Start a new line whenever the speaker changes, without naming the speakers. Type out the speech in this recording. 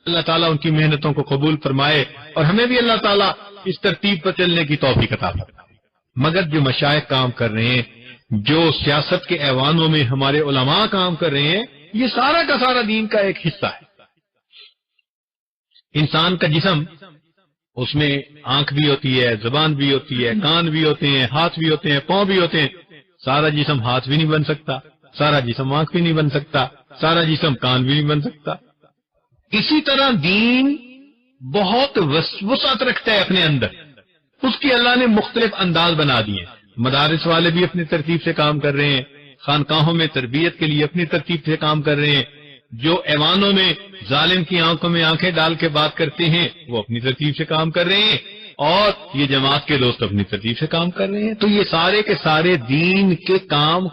اللہ تعالیٰ ان کی محنتوں کو قبول فرمائے اور ہمیں بھی اللہ تعالیٰ اس ترتیب پر چلنے کی توفیق عطا فرمائے۔ مگر جو مشائخ کام کر رہے ہیں، جو سیاست کے ایوانوں میں ہمارے علماء کام کر رہے ہیں، یہ سارا کا سارا دین کا ایک حصہ ہے۔ انسان کا جسم، اس میں آنکھ بھی ہوتی ہے، زبان بھی ہوتی ہے، کان بھی ہوتے ہیں، ہاتھ بھی ہوتے ہیں، پاؤں بھی ہوتے ہیں۔ سارا جسم ہاتھ بھی نہیں بن سکتا، سارا جسم آنکھ بھی نہیں بن سکتا، سارا جسم کان بھی نہیں بن سکتا۔ اسی طرح دین بہت وسعت رکھتا ہے اپنے اندر، اس کی اللہ نے مختلف انداز بنا دیے۔ مدارس والے بھی اپنی ترتیب سے کام کر رہے ہیں، خانقاہوں میں تربیت کے لیے اپنی ترتیب سے کام کر رہے ہیں، جو ایوانوں میں ظالم کی آنکھوں میں آنکھیں ڈال کے بات کرتے ہیں وہ اپنی ترتیب سے کام کر رہے ہیں، اور یہ جماعت کے دوست اپنی ترتیب سے کام کر رہے ہیں۔ تو یہ سارے کے سارے دین کے کام